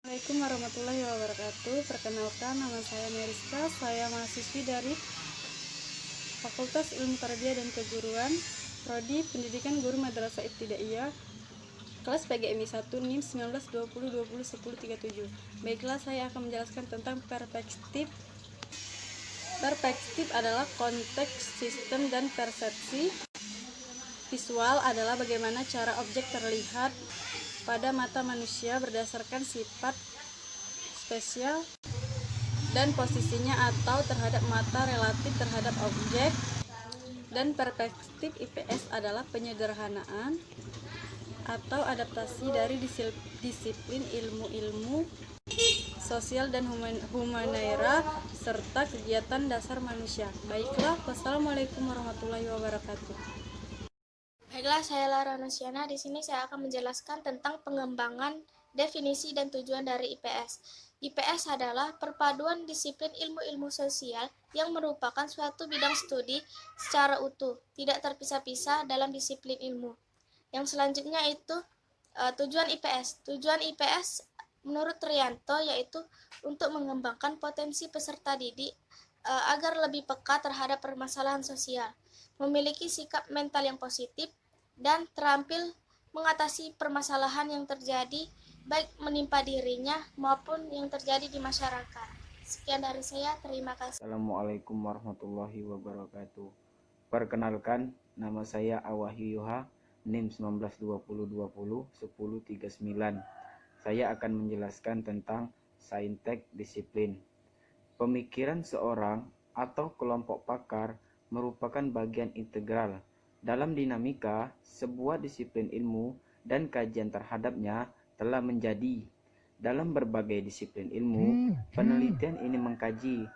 Assalamualaikum warahmatullahi wabarakatuh. Perkenalkan, nama saya Meriska. Saya mahasiswi dari Fakultas Ilmu Tarbiyah dan Keguruan, Prodi Pendidikan Guru Madrasah Ibtidaiyah, kelas PGMI 1 NIM 1920201037. Baiklah, saya akan menjelaskan tentang perspektif. Perspektif adalah konteks, sistem, dan persepsi. Visual adalah bagaimana cara objek terlihat pada mata manusia berdasarkan sifat spesial dan posisinya atau terhadap mata relatif terhadap objek. Dan perspektif IPS adalah penyederhanaan atau adaptasi dari disiplin ilmu-ilmu sosial dan humaniora serta kegiatan dasar manusia. Baiklah, wassalamualaikum warahmatullahi wabarakatuh. Baiklah, saya Lara Nusyana. Di sini saya akan menjelaskan tentang pengembangan definisi dan tujuan dari IPS. IPS adalah perpaduan disiplin ilmu-ilmu sosial yang merupakan suatu bidang studi secara utuh, tidak terpisah-pisah dalam disiplin ilmu. Yang selanjutnya itu tujuan IPS. Tujuan IPS menurut Trianto yaitu untuk mengembangkan potensi peserta didik agar lebih peka terhadap permasalahan sosial, memiliki sikap mental yang positif, dan terampil mengatasi permasalahan yang terjadi baik menimpa dirinya maupun yang terjadi di masyarakat. Sekian dari saya, terima kasih. Assalamualaikum warahmatullahi wabarakatuh. Perkenalkan, nama saya Awahyu Yuha, NIM 1920201039. Saya akan menjelaskan tentang saintek disiplin. Pemikiran seorang atau kelompok pakar merupakan bagian integral dalam dinamika sebuah disiplin ilmu, dan kajian terhadapnya telah menjadi. Dalam berbagai disiplin ilmu, penelitian ini mengkaji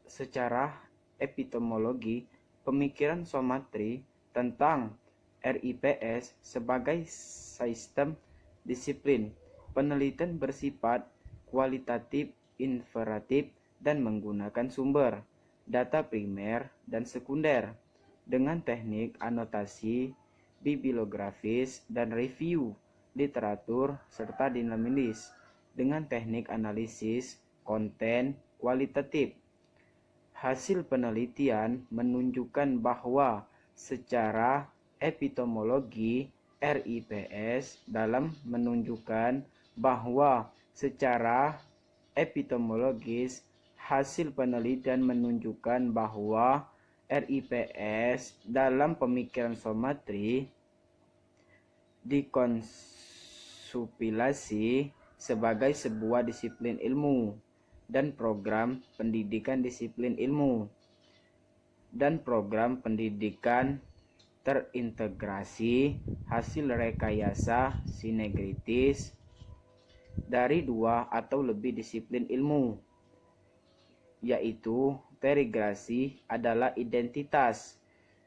secara epistemologi pemikiran somatri tentang RIPS sebagai sistem disiplin. Penelitian bersifat kualitatif, inferatif, dan menggunakan sumber data primer dan sekunder dengan teknik anotasi bibliografis dan review literatur serta dinamis dengan teknik analisis konten kualitatif. Hasil penelitian menunjukkan bahwa secara epistemologi RIPS dalam menunjukkan bahwa secara epistemologis hasil penelitian menunjukkan bahwa RIPS dalam pemikiran somatri dikonsupilasi sebagai sebuah disiplin ilmu dan program pendidikan disiplin ilmu dan program pendidikan terintegrasi hasil rekayasa sinergitis dari dua atau lebih disiplin ilmu, yaitu terintegrasi adalah identitas,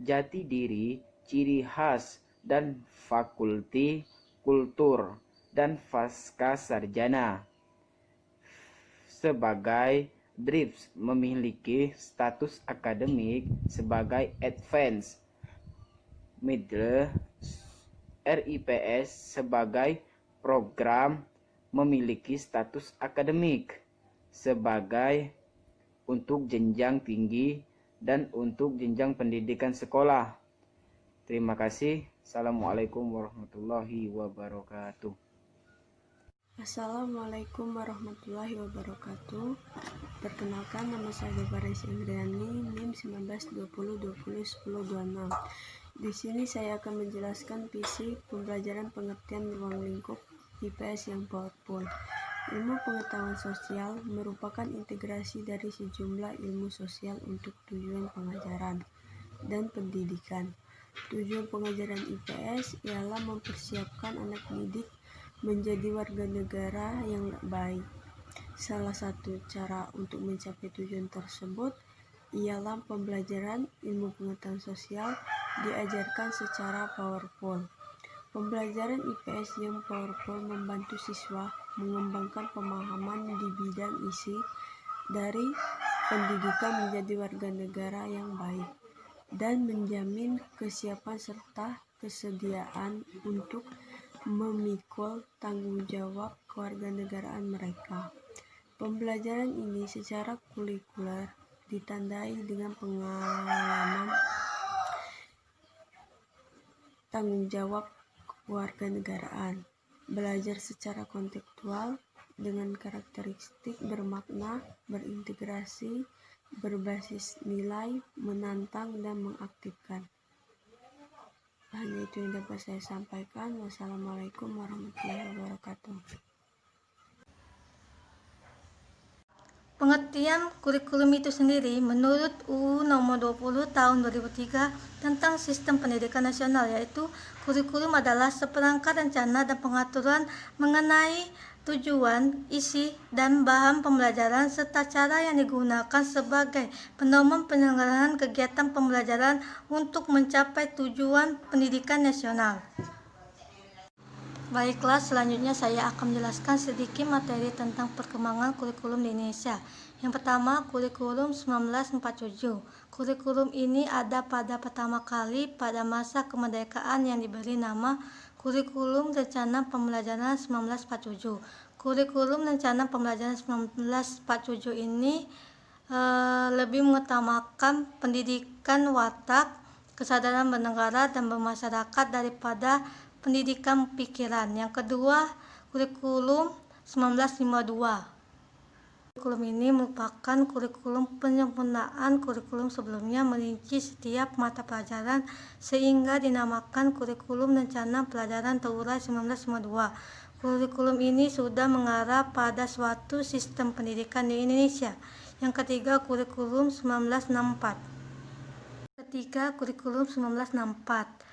jati diri, ciri khas, dan fakulti kultur dan pasca sarjana. Sebagai DRIPS memiliki status akademik sebagai advanced middle. RIPS sebagai program memiliki status akademik sebagai untuk jenjang tinggi dan untuk jenjang pendidikan sekolah. Terima kasih. Assalamualaikum warahmatullahi wabarakatuh. Assalamualaikum warahmatullahi wabarakatuh. Perkenalkan, nama saya Baris Indriani, NIM 1920201026. Di sini saya akan menjelaskan visi pembelajaran pengertian ruang lingkup IPS yang powerful. Ilmu pengetahuan sosial merupakan integrasi dari sejumlah ilmu sosial untuk tujuan pengajaran dan pendidikan. Tujuan pengajaran IPS ialah mempersiapkan anak didik menjadi warga negara yang baik. Salah satu cara untuk mencapai tujuan tersebut ialah pembelajaran ilmu pengetahuan sosial diajarkan secara powerful. Pembelajaran IPS yang powerful membantu siswa mengembangkan pemahaman di bidang isi dari pendidikan menjadi warga negara yang baik dan menjamin kesiapan serta kesediaan untuk memikul tanggung jawab kewarganegaraan mereka. Pembelajaran ini secara kurikuler ditandai dengan pengalaman tanggung jawab kewarganegaraan, belajar secara kontekstual dengan karakteristik bermakna, berintegrasi, berbasis nilai, menantang, dan mengaktifkan. Hanya itu yang dapat saya sampaikan. Wassalamualaikum warahmatullahi wabarakatuh. Pengertian kurikulum itu sendiri menurut UU nomor 20 tahun 2003 tentang sistem pendidikan nasional, yaitu kurikulum adalah seperangkat rencana dan pengaturan mengenai tujuan, isi, dan bahan pembelajaran serta cara yang digunakan sebagai pedoman penyelenggaraan kegiatan pembelajaran untuk mencapai tujuan pendidikan nasional. Baiklah, selanjutnya saya akan menjelaskan sedikit materi tentang perkembangan kurikulum di Indonesia. Yang pertama, kurikulum 1947. Kurikulum ini ada pada pertama kali pada masa kemerdekaan yang diberi nama Kurikulum Rencana Pembelajaran 1947. Kurikulum Rencana Pembelajaran 1947 ini lebih mengutamakan pendidikan watak, kesadaran bernegara dan bermasyarakat daripada pendidikan pikiran. Yang kedua, kurikulum 1952. Kurikulum ini merupakan kurikulum penyempurnaan kurikulum sebelumnya, merinci setiap mata pelajaran sehingga dinamakan Kurikulum Rencana Pelajaran Terurai 1952. Kurikulum ini sudah mengarah pada suatu sistem pendidikan di Indonesia. Yang ketiga, kurikulum 1964. Kurikulum 1964.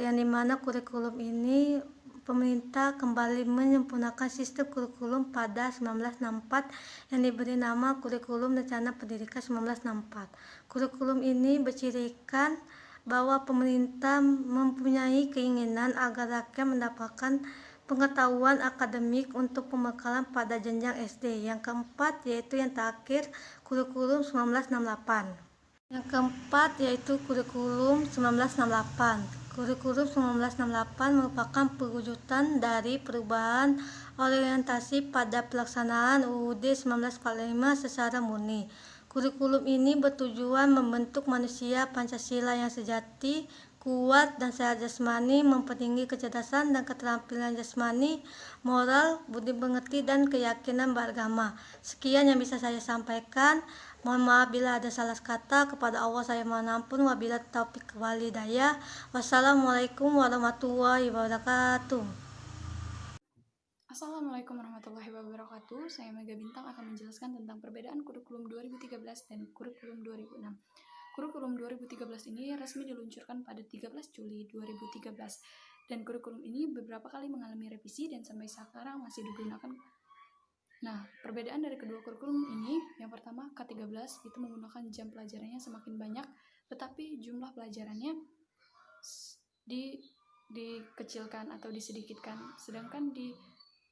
Yang dimana kurikulum ini pemerintah kembali menyempurnakan sistem kurikulum pada 1964 yang diberi nama Kurikulum Rencana Pendidikan 1964. Kurikulum ini bercirikan bahwa pemerintah mempunyai keinginan agar rakyat mendapatkan pengetahuan akademik untuk pembekalan pada jenjang SD. Yang keempat, yaitu yang terakhir, Kurikulum 1968. Yang keempat yaitu Kurikulum 1968. Kurikulum 1968 merupakan perwujudan dari perubahan orientasi pada pelaksanaan UUD 1945 secara murni. Kurikulum ini bertujuan membentuk manusia Pancasila yang sejati, kuat dan sehat jasmani, mempertinggi kecerdasan dan keterampilan jasmani, moral, budi pengerti, dan keyakinan beragama. Sekian yang bisa saya sampaikan. Mohon maaf bila ada salah kata. Kepada Allah saya mohon ampun. Wabillahi taufiq wal hidayah. Wassalamualaikum warahmatullahi wabarakatuh. Assalamualaikum warahmatullahi wabarakatuh. Saya Mega Bintang akan menjelaskan tentang perbedaan kurikulum 2013 dan kurikulum 2006. Kurikulum 2013 ini resmi diluncurkan pada 13 Juli 2013 dan kurikulum ini beberapa kali mengalami revisi dan sampai sekarang masih digunakan. Nah, perbedaan dari kedua kurikulum ini, yang pertama K13 itu menggunakan jam pelajarannya semakin banyak, tetapi jumlah pelajarannya dikecilkan atau disedikitkan. Sedangkan di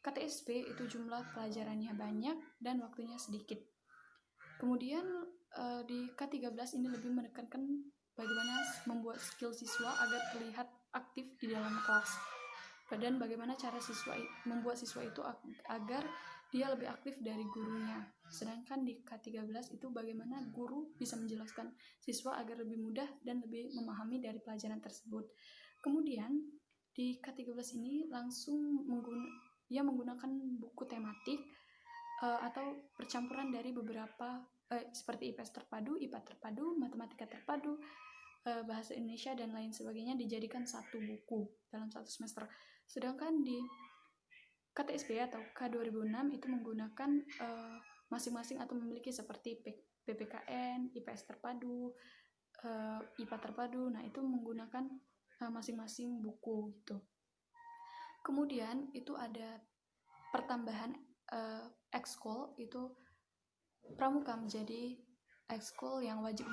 KTSP itu jumlah pelajarannya banyak dan waktunya sedikit. Kemudian di K13 ini lebih menekankan bagaimana membuat skill siswa agar terlihat aktif di dalam kelas. Dan bagaimana cara membuat siswa itu agar dia lebih aktif dari gurunya. Sedangkan di K13 itu bagaimana guru bisa menjelaskan siswa agar lebih mudah dan lebih memahami dari pelajaran tersebut. Kemudian di K13 ini langsung menggunakan buku tematik atau percampuran dari beberapa seperti IPS terpadu, IPA terpadu, matematika terpadu, bahasa Indonesia dan lain sebagainya dijadikan satu buku dalam satu semester. Sedangkan di KTSP atau K2006 itu menggunakan masing-masing atau memiliki seperti PPKN, IPS terpadu, IPA terpadu. Nah, itu menggunakan masing-masing buku gitu. Kemudian itu ada pertambahan ekskul, itu pramuka menjadi ekskul yang wajib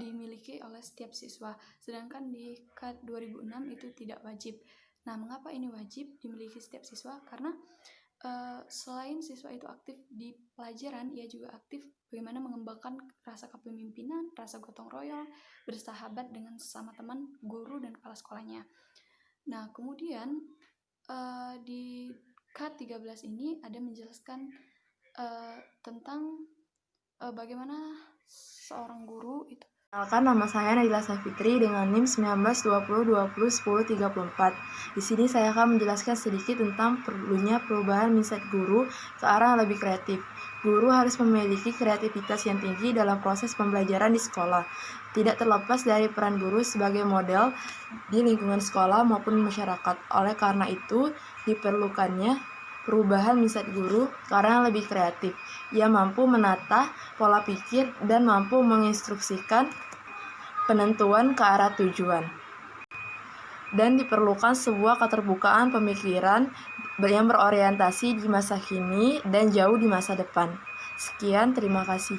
dimiliki oleh setiap siswa. Sedangkan di K2006 itu tidak wajib. Nah, mengapa ini wajib dimiliki setiap siswa? Karena selain siswa itu aktif di pelajaran, ia juga aktif bagaimana mengembangkan rasa kepemimpinan, rasa gotong royong, bersahabat dengan sesama teman, guru, dan kepala sekolahnya. Nah, kemudian di K13 ini ada menjelaskan tentang bagaimana seorang guru itu. Perkenalkan, nama saya Nabila Safitri dengan NIM 1920201034. Di sini saya akan menjelaskan sedikit tentang perlunya perubahan mindset guru ke arah yang lebih kreatif. Guru harus memiliki kreativitas yang tinggi dalam proses pembelajaran di sekolah. Tidak terlepas dari peran guru sebagai model di lingkungan sekolah maupun masyarakat. Oleh karena itu, diperlukannya perubahan mindset guru ke arah yang lebih kreatif. Ia mampu menata pola pikir dan mampu menginstruksikan penentuan ke arah tujuan. Dan diperlukan sebuah keterbukaan pemikiran yang berorientasi di masa kini dan jauh di masa depan. Sekian, terima kasih.